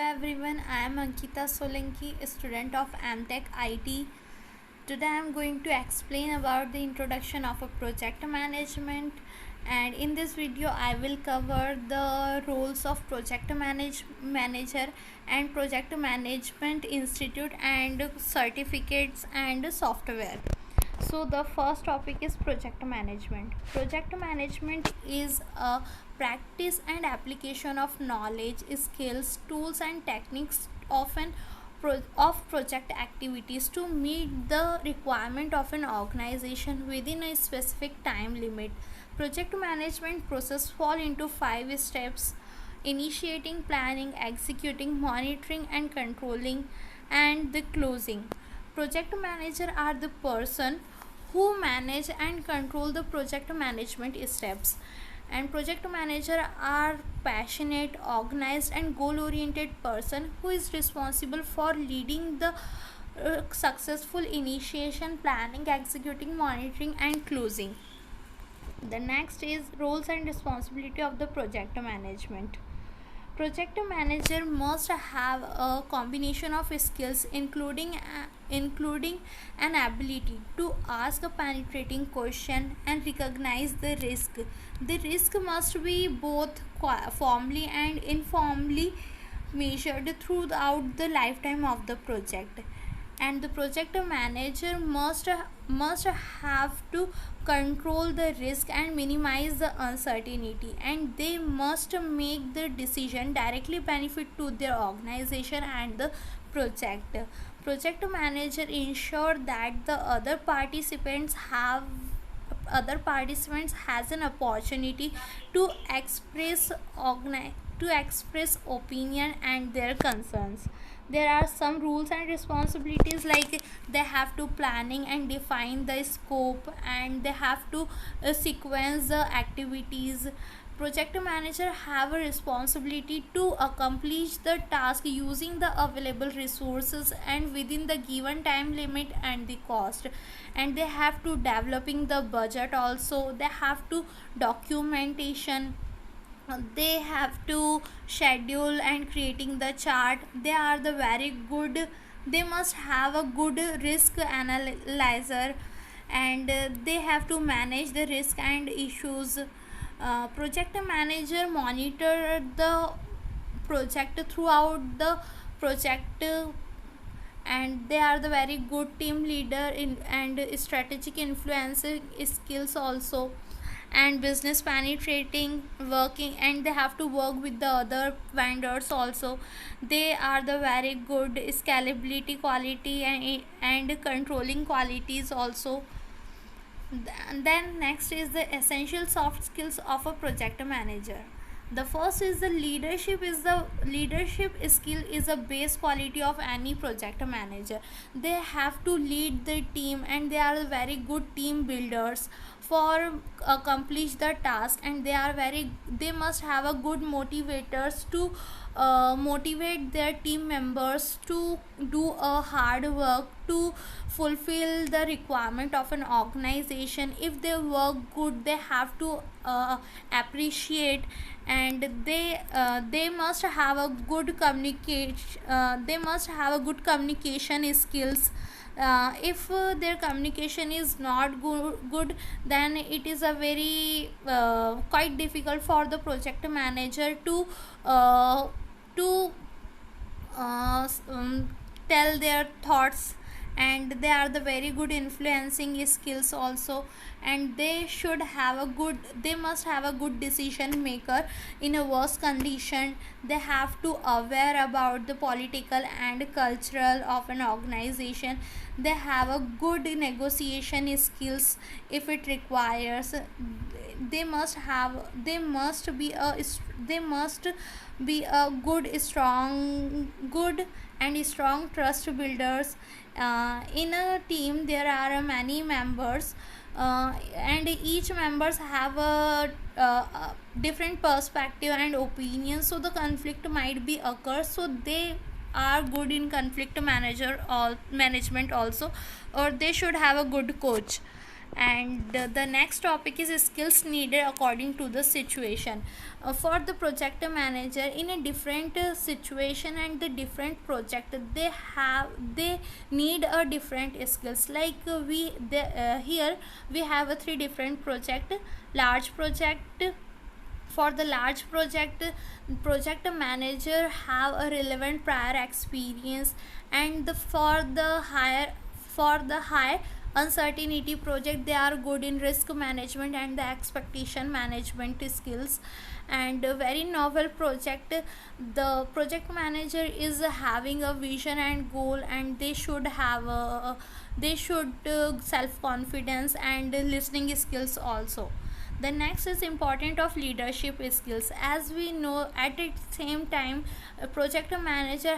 everyone, I am Ankita Solanki, a student of Amtech IT. Today I am going to explain about the introduction of a project management, and in this video I will cover the roles of manager and project management institute and certificates and software. So the first topic is project management. Project management is a practice and application of knowledge, skills, tools and techniques of project activities to meet the requirement of an organization within a specific time limit. Project management process fall into 5 steps: initiating, planning, executing, monitoring and controlling, and the closing. Project manager are the person who manage and control the project management steps, and project manager are passionate, organized and goal oriented person who is responsible for leading the successful initiation, planning, executing, monitoring and closing. The next is roles and responsibility of the project management. Project manager must have a combination of skills including an ability to ask a penetrating question and recognize the risk. The risk must be both formally and informally measured throughout the lifetime of the project, and the project manager must have to control the risk and minimize the uncertainty, and they must make the decision directly benefit to their organization and the project manager ensure that the other participants has an opportunity to express opinion and their concerns. There are some rules and responsibilities, like they have to planning and define the scope, and they have to sequence the activities. Project manager have a responsibility to accomplish the task using the available resources and within the given time limit and the cost, and they have to developing the budget also. They have to documentation, they have to schedule and creating the chart. They are the very good, they must have a good risk analyzer, and they have to manage the risk and issues. Project manager monitor the project throughout the project, and they are the very good team leader in and strategic influencing skills also, and business penetrating working, and they have to work with the other vendors also. They are the very good scalability quality and controlling qualities also. Then next is the essential soft skills of a project manager. The first is the leadership skill is a base quality of any project manager. They have to lead the team, and they are very good team builders for accomplish the task, and they must have a good motivators to motivate their team members to do a hard work to fulfill the requirement of an organization. If they work good, they have to appreciate, and they must have a good communication skills. If their communication is not good, then it is a very quite difficult for the project manager to uh, to tell their thoughts, and they are the very good influencing skills also, and they must have a good decision maker in a worst condition. They have to aware about the political and cultural of an organization. They have a good negotiation skills if it requires. They must be a good and strong trust builders. In a team there are many members, and each members have a different perspective and opinion, so the conflict might be occur. So they are good in conflict management also, or they should have a good coach. And the next topic is skills needed according to the situation. For the project manager in a different situation and the different project, they need a different skills. Like here we have a three different project. Large project, for the large project manager have a relevant prior experience, and for the high uncertainty project, they are good in risk management and the expectation management skills. And a very novel project, the project manager is having a vision and goal, and they should self confidence and listening skills also. The next is important of leadership skills. As we know, at the same time, a project manager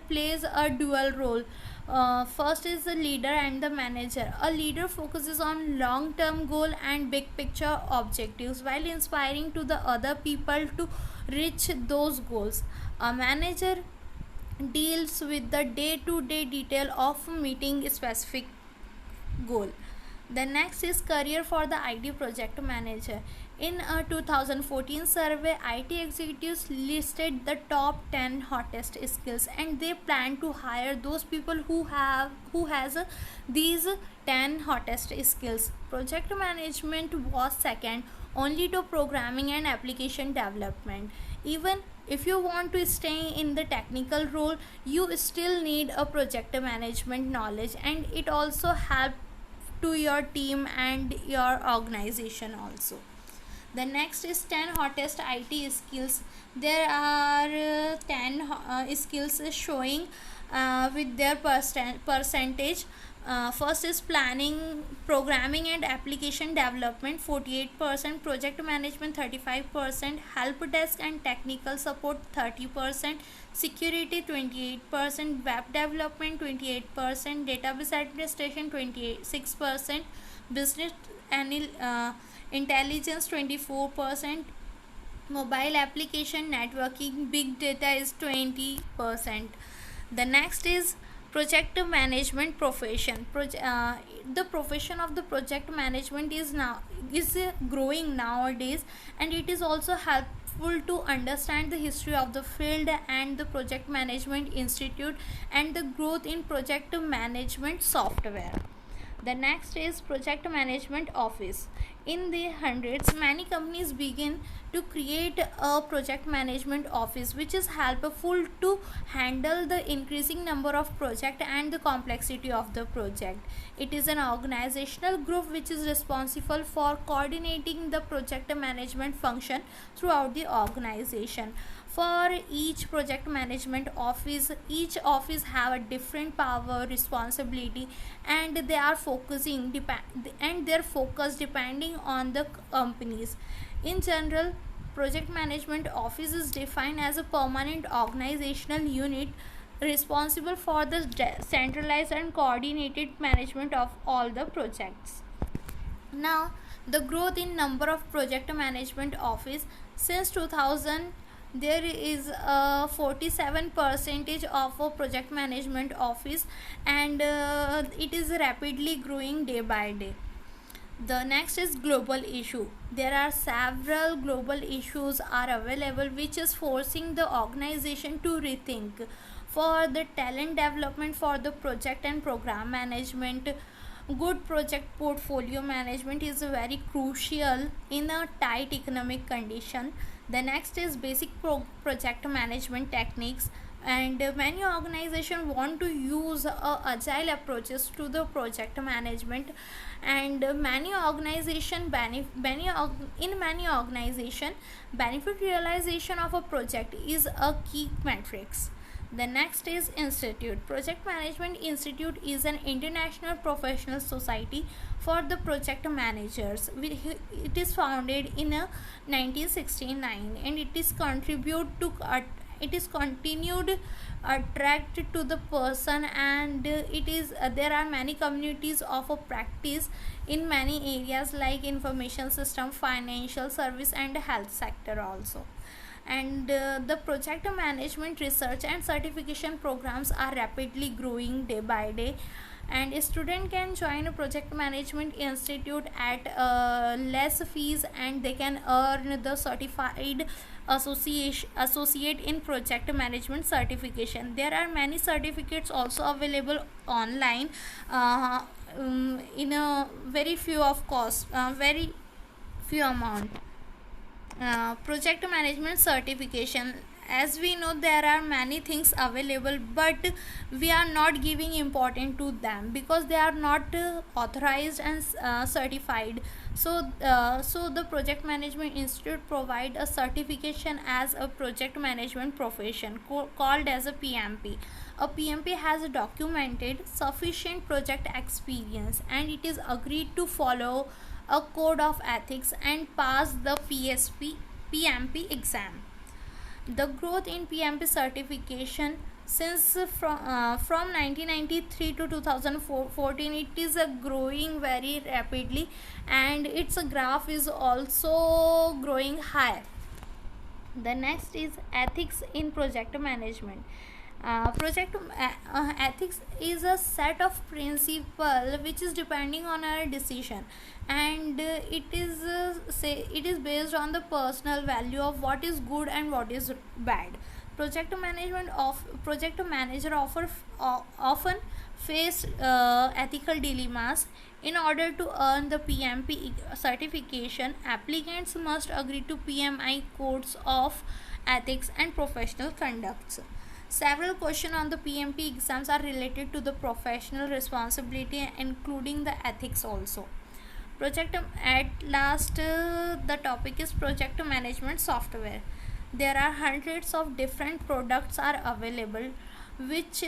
plays a dual role. First is the leader and the manager. A leader focuses on long term goal and big picture objectives while inspiring to the other people to reach those goals. A manager deals with the day to day detail of meeting a specific goal. The next is career for the IT project manager. In a 2014 survey, IT executives listed the top 10 hottest skills, and they plan to hire those people who has these 10 hottest skills. Project management was second only to programming and application development. Even if you want to stay in the technical role, you still need a project management knowledge, and it also helps to your team and your organization also. The next is 10 hottest IT skills. There are 10 skills showing with their percentage. First is planning, programming and application development 48%, project management 35%, help desk and technical support 30%, security 28%, web development 28%, database administration 26%, business and intelligence 24%, mobile application networking big data is 20%. The next is project management profession. The profession of the project management is growing nowadays, and it is also helpful to understand the history of the field and the project management institute and the growth in project management software. The next is project management office. In the hundreds, many companies begin to create a project management office, which is helpful to handle the increasing number of project and the complexity of the project. It is an organizational group which is responsible for coordinating the project management function throughout the organization. For each project management office, each office have a different power, responsibility, and they are their focus depending on the companies. In general, project management office is defined as a permanent organizational unit responsible for the centralized and coordinated management of all the projects. Now, the growth in number of project management office since 2000, there is a 47 percentage of a project management office, and it is rapidly growing day by day. The next is global issue. There are several global issues are available which is forcing the organization to rethink. For the talent development for the project and program management, good project portfolio management is very crucial in a tight economic condition. The next is basic project management techniques, and many organizations want to use agile approaches to the project management, and many organization in many organization benefit realization of a project is a key matrix. The next is institute. Project Management Institute is an international professional society for the project managers. It is founded in 1969, and it is continued attract to the person, and it is there are many communities of a practice in many areas like information system, financial service and health sector also. And the project management research and certification programs are rapidly growing day by day, and a student can join a project management institute at less fees, and they can earn the certified associate in project management certification. There are many certificates also available online in a very few of cost, very few amount. Project management certification, as we know there are many things available, but we are not giving important to them because they are not authorized and certified. So the project management institute provide a certification as a project management profession called as a PMP. A PMP has documented sufficient project experience, and it is agreed to follow a code of ethics and pass the PMP exam. The growth in PMP certification since from 1993 to 2014, it is growing very rapidly, and its graph is also growing higher. The next is ethics in project management. Project ethics is a set of principle which is depending on our decision, and it is based on the personal value of what is good and what is bad. Project manager often face ethical dilemmas. In order to earn the PMP certification, applicants must agree to PMI codes of ethics and professional conducts. Several questions on the PMP exams are related to the professional responsibility, including the ethics also. The topic is project management software. There are hundreds of different products are available, which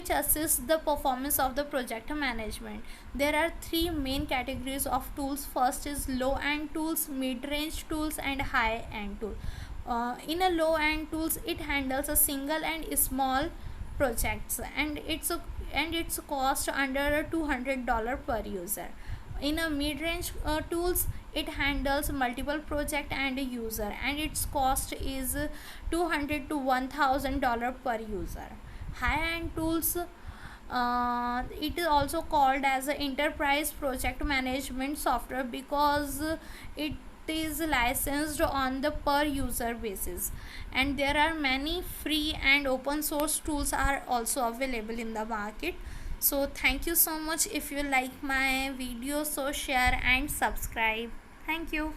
assist the performance of the project management. There are three main categories of tools. First is low end tools, mid range tools, and high end tools. In a low end tools, it handles a single and small projects, and its cost under $200 per user. In a mid-range tools, it handles multiple project and a user, and its cost is $200 to $1,000 per user. High-end tools, it is also called as a enterprise project management software because it is licensed on the per user basis, and there are many free and open source tools are also available in the market. So thank you so much. If you like my video, so share and subscribe. Thank you.